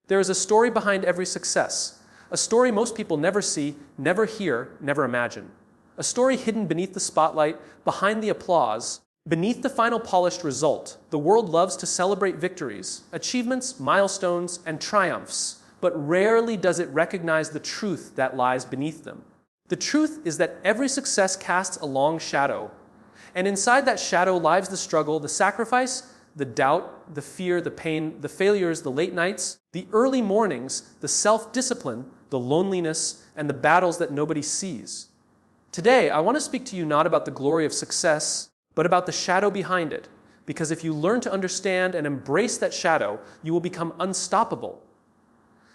There is a story behind every success, a story most people never see, never hear, never imagine. A story hidden beneath the spotlight, behind the applause, beneath the final polished result. The world loves to celebrate victories, achievements, milestones, and triumphs, but rarely does it recognize the truth that lies beneath them. The truth is that every success casts a long shadow, and inside that shadow lies the struggle, the sacrifice, the doubt, the fear, the pain, the failures, the late nights, the early mornings, the self-discipline, the loneliness, and the battles that nobody sees. Today, I want to speak to you not about the glory of success, but about the shadow behind it, because if you learn to understand and embrace that shadow, you will become unstoppable.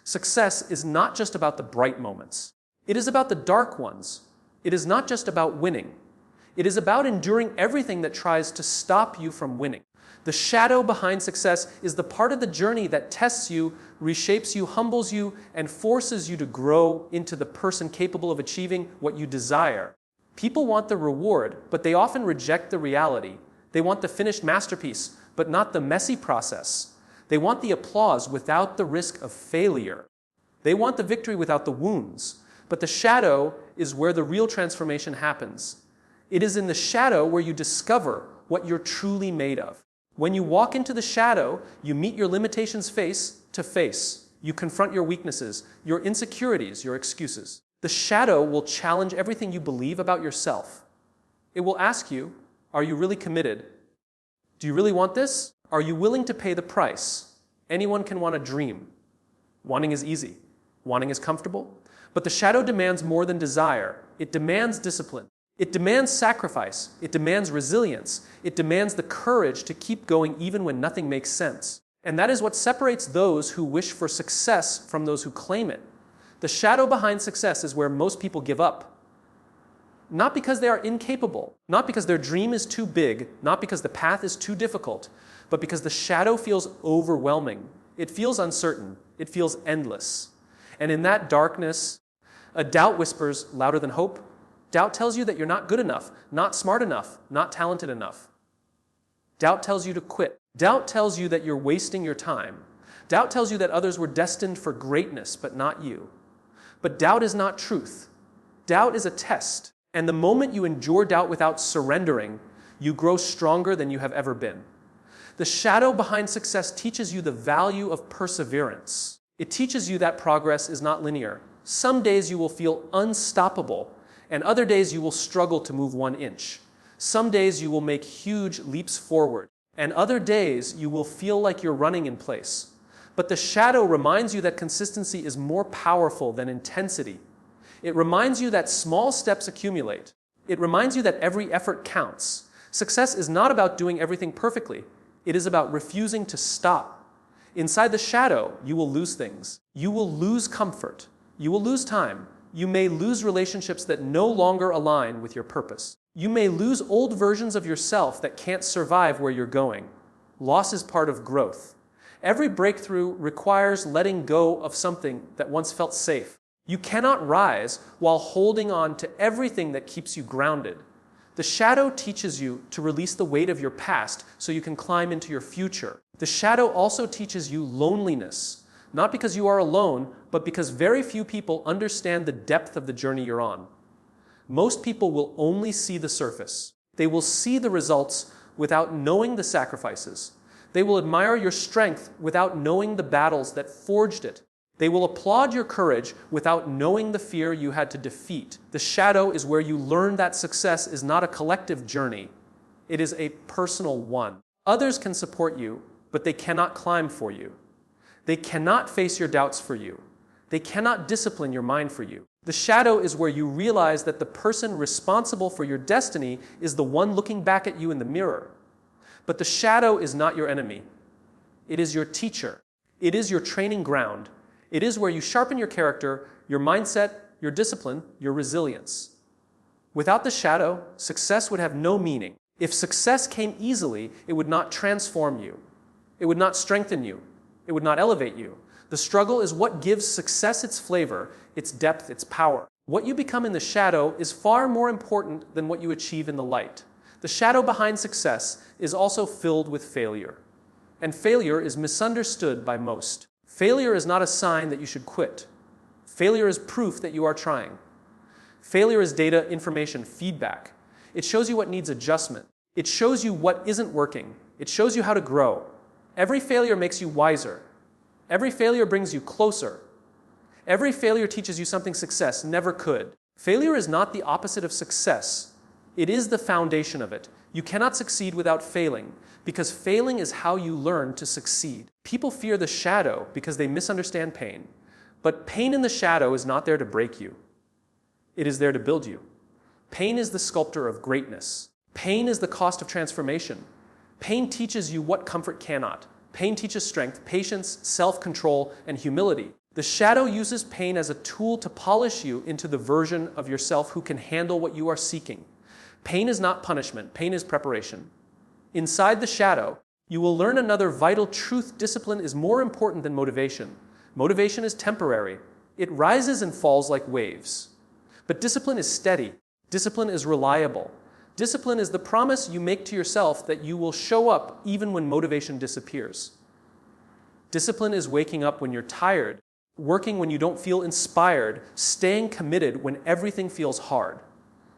Success is not just about the bright moments. It is about the dark ones. It is not just about winning. It is about enduring everything that tries to stop you from winning. The shadow behind success is the part of the journey that tests you, reshapes you, humbles you, and forces you to grow into the person capable of achieving what you desire. People want the reward, but they often reject the reality. They want the finished masterpiece, but not the messy process. They want the applause without the risk of failure. They want the victory without the wounds. But the shadow is where the real transformation happens. It is in the shadow where you discover what you're truly made of. When you walk into the shadow, you meet your limitations face to face. You confront your weaknesses, your insecurities, your excuses. The shadow will challenge everything you believe about yourself. It will ask you, are you really committed? Do you really want this? Are you willing to pay the price? Anyone can want a dream. Wanting is easy. Wanting is comfortable. But the shadow demands more than desire. It demands discipline. It demands sacrifice. It demands resilience. It demands the courage to keep going even when nothing makes sense. And that is what separates those who wish for success from those who claim it. The shadow behind success is where most people give up. Not because they are incapable, not because their dream is too big, not because the path is too difficult, but because the shadow feels overwhelming. It feels uncertain. It feels endless. And in that darkness, a doubt whispers louder than hope. Doubt tells you that you're not good enough, not smart enough, not talented enough. Doubt tells you to quit. Doubt tells you that you're wasting your time. Doubt tells you that others were destined for greatness, but not you. But doubt is not truth. Doubt is a test. And the moment you endure doubt without surrendering, you grow stronger than you have ever been. The shadow behind success teaches you the value of perseverance. It teaches you that progress is not linear. Some days you will feel unstoppable, and other days you will struggle to move 1 inch. Some days you will make huge leaps forward, and other days you will feel like you're running in place. But the shadow reminds you that consistency is more powerful than intensity. It reminds you that small steps accumulate. It reminds you that every effort counts. Success is not about doing everything perfectly. It is about refusing to stop. Inside the shadow, you will lose things. You will lose comfort. You will lose time. You may lose relationships that no longer align with your purpose. You may lose old versions of yourself that can't survive where you're going. Loss is part of growth. Every breakthrough requires letting go of something that once felt safe. You cannot rise while holding on to everything that keeps you grounded. The shadow teaches you to release the weight of your past so you can climb into your future. The shadow also teaches you loneliness, not because you are alone, but because very few people understand the depth of the journey you're on. Most people will only see the surface. They will see the results without knowing the sacrifices. They will admire your strength without knowing the battles that forged it. They will applaud your courage without knowing the fear you had to defeat. The shadow is where you learn that success is not a collective journey. It is a personal one. Others can support you, but they cannot climb for you. They cannot face your doubts for you. They cannot discipline your mind for you. The shadow is where you realize that the person responsible for your destiny is the one looking back at you in the mirror. But the shadow is not your enemy. It is your teacher. It is your training ground. It is where you sharpen your character, your mindset, your discipline, your resilience. Without the shadow, success would have no meaning. If success came easily, it would not transform you. It would not strengthen you. It would not elevate you. The struggle is what gives success its flavor, its depth, its power. What you become in the shadow is far more important than what you achieve in the light. The shadow behind success is also filled with failure. And failure is misunderstood by most. Failure is not a sign that you should quit. Failure is proof that you are trying. Failure is data, information, feedback. It shows you what needs adjustment. It shows you what isn't working. It shows you how to grow. Every failure makes you wiser. Every failure brings you closer. Every failure teaches you something success never could. Failure is not the opposite of success. It is the foundation of it. You cannot succeed without failing, because failing is how you learn to succeed. People fear the shadow because they misunderstand pain. But pain in the shadow is not there to break you. It is there to build you. Pain is the sculptor of greatness. Pain is the cost of transformation. Pain teaches you what comfort cannot. Pain teaches strength, patience, self-control, and humility. The shadow uses pain as a tool to polish you into the version of yourself who can handle what you are seeking. Pain is not punishment. Pain is preparation. Inside the shadow, you will learn another vital truth. Discipline is more important than motivation. Motivation is temporary. It rises and falls like waves. But discipline is steady. Discipline is reliable. Discipline is the promise you make to yourself that you will show up even when motivation disappears. Discipline is waking up when you're tired, working when you don't feel inspired, staying committed when everything feels hard.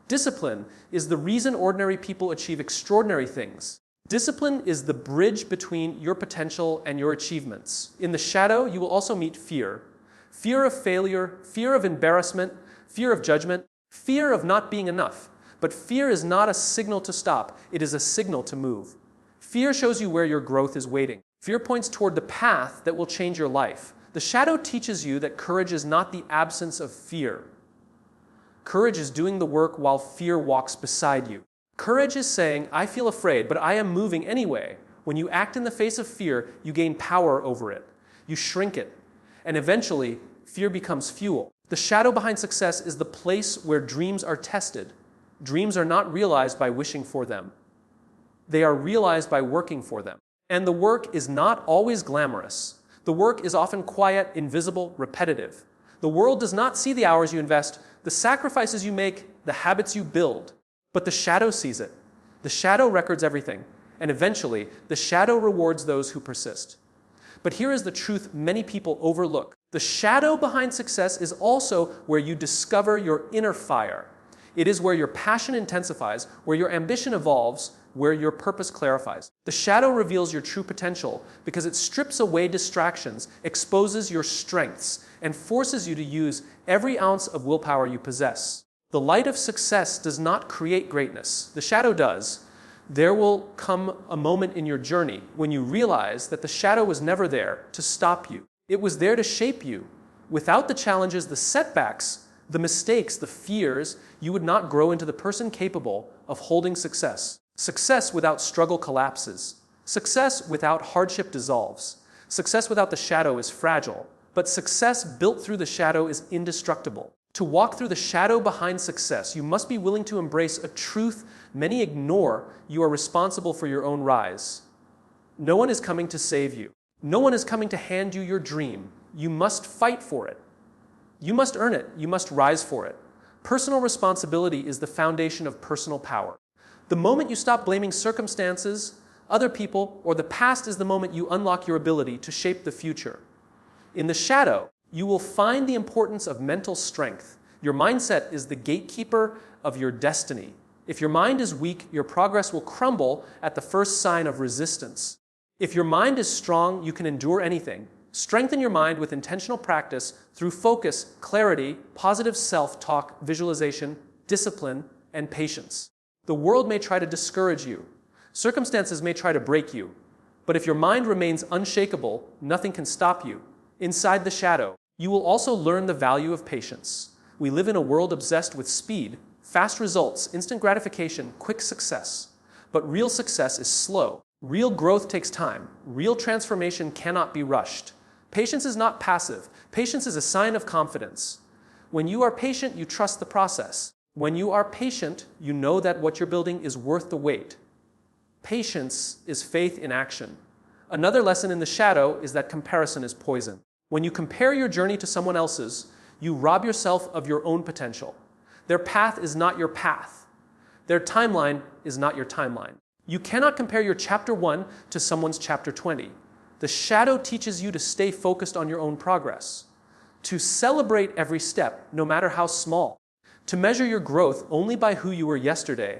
Discipline is the reason ordinary people achieve extraordinary things. Discipline is the bridge between your potential and your achievements. In the shadow, you will also meet fear. Fear of failure, fear of embarrassment, fear of judgment, fear of not being enough. But fear is not a signal to stop. It is a signal to move. Fear shows you where your growth is waiting. Fear points toward the path that will change your life. The shadow teaches you that courage is not the absence of fear. Courage is doing the work while fear walks beside you. Courage is saying, I feel afraid, but I am moving anyway. When you act in the face of fear, you gain power over it. You shrink it. And eventually, fear becomes fuel. The shadow behind success is the place where dreams are tested. Dreams are not realized by wishing for them. They are realized by working for them. And the work is not always glamorous. The work is often quiet, invisible, repetitive. The world does not see the hours you invest, the sacrifices you make, the habits you build. But the shadow sees it. The shadow records everything. And eventually, the shadow rewards those who persist. But here is the truth many people overlook. The shadow behind success is also where you discover your inner fire. It is where your passion intensifies, where your ambition evolves, where your purpose clarifies. The shadow reveals your true potential because it strips away distractions, exposes your strengths, and forces you to use every ounce of willpower you possess. The light of success does not create greatness. The shadow does. There will come a moment in your journey when you realize that the shadow was never there to stop you. It was there to shape you. Without the challenges, the setbacks, the mistakes, the fears, you would not grow into the person capable of holding success. Success without struggle collapses. Success without hardship dissolves. Success without the shadow is fragile. But success built through the shadow is indestructible. To walk through the shadow behind success, you must be willing to embrace a truth many ignore. You are responsible for your own rise. No one is coming to save you. No one is coming to hand you your dream. You must fight for it. You must earn it. You must rise for it. Personal responsibility is the foundation of personal power. The moment you stop blaming circumstances, other people, or the past is the moment you unlock your ability to shape the future. In the shadow, you will find the importance of mental strength. Your mindset is the gatekeeper of your destiny. If your mind is weak, your progress will crumble at the first sign of resistance. If your mind is strong, you can endure anything. Strengthen your mind with intentional practice through focus, clarity, positive self-talk, visualization, discipline, and patience. The world may try to discourage you. Circumstances may try to break you. But if your mind remains unshakable, nothing can stop you. Inside the shadow, you will also learn the value of patience. We live in a world obsessed with speed, fast results, instant gratification, quick success. But real success is slow. Real growth takes time. Real transformation cannot be rushed. Patience is not passive. Patience is a sign of confidence. When you are patient, you trust the process. When you are patient, you know that what you're building is worth the wait. Patience is faith in action. Another lesson in the shadow is that comparison is poison. When you compare your journey to someone else's, you rob yourself of your own potential. Their path is not your path. Their timeline is not your timeline. You cannot compare your chapter 1 to someone's chapter 20. The shadow teaches you to stay focused on your own progress, to celebrate every step, no matter how small, to measure your growth only by who you were yesterday.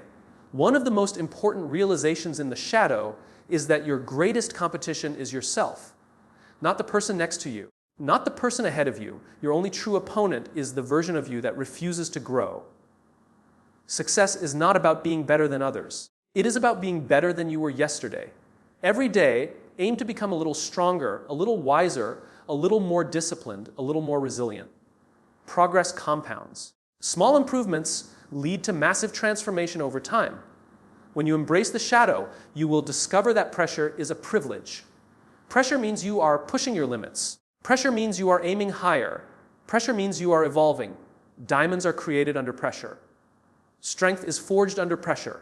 One of the most important realizations in the shadow is that your greatest competition is yourself, not the person next to you, not the person ahead of you. Your only true opponent is the version of you that refuses to grow. Success is not about being better than others. It is about being better than you were yesterday. Every day, aim to become a little stronger, a little wiser, a little more disciplined, a little more resilient. Progress compounds. Small improvements lead to massive transformation over time. When you embrace the shadow, you will discover that pressure is a privilege. Pressure means you are pushing your limits. Pressure means you are aiming higher. Pressure means you are evolving. Diamonds are created under pressure. Strength is forged under pressure.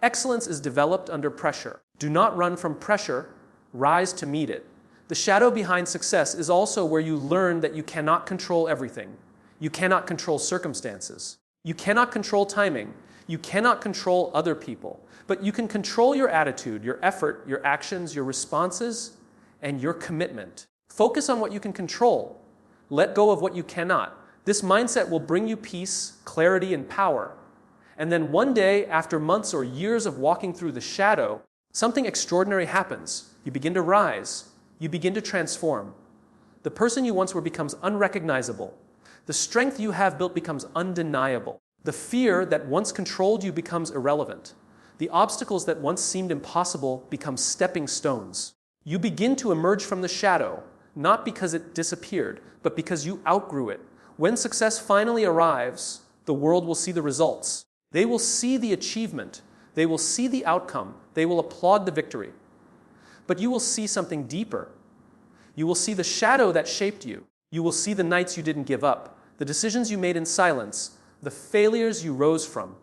Excellence is developed under pressure. Do not run from pressure, rise to meet it. The shadow behind success is also where you learn that you cannot control everything. You cannot control circumstances. You cannot control timing. You cannot control other people. But you can control your attitude, your effort, your actions, your responses, and your commitment. Focus on what you can control. Let go of what you cannot. This mindset will bring you peace, clarity, and power. And then one day, after months or years of walking through the shadow, something extraordinary happens. You begin to rise. You begin to transform. The person you once were becomes unrecognizable. The strength you have built becomes undeniable. The fear that once controlled you becomes irrelevant. The obstacles that once seemed impossible become stepping stones. You begin to emerge from the shadow, not because it disappeared, but because you outgrew it. When success finally arrives, the world will see the results. They will see the achievement. They will see the outcome. They will applaud the victory. But you will see something deeper. You will see the shadow that shaped you. You will see the nights you didn't give up, the decisions you made in silence, the failures you rose from,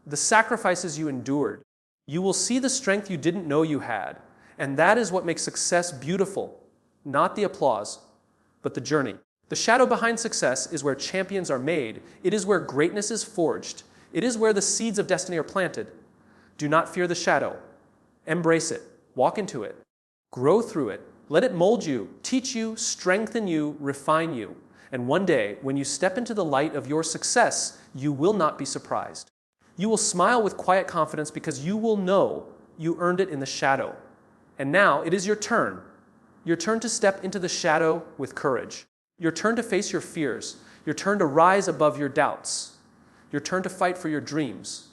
the sacrifices you endured. You will see the strength you didn't know you had. And that is what makes success beautiful. Not the applause, but the journey. The shadow behind success is where champions are made. It is where greatness is forged. It is where the seeds of destiny are planted. Do not fear the shadow. Embrace it. Walk into it. Grow through it. Let it mold you, teach you, strengthen you, refine you. And one day, when you step into the light of your success, you will not be surprised. You will smile with quiet confidence because you will know you earned it in the shadow. And now it is your turn. Your turn to step into the shadow with courage. Your turn to face your fears. Your turn to rise above your doubts. Your turn to fight for your dreams.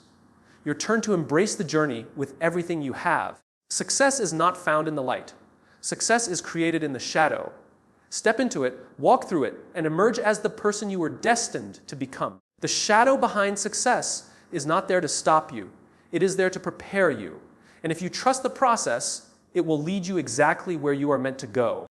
Your turn to embrace the journey with everything you have. Success is not found in the light. Success is created in the shadow. Step into it, walk through it, and emerge as the person you were destined to become. The shadow behind success is not there to stop you. It is there to prepare you. And if you trust the process, it will lead you exactly where you are meant to go.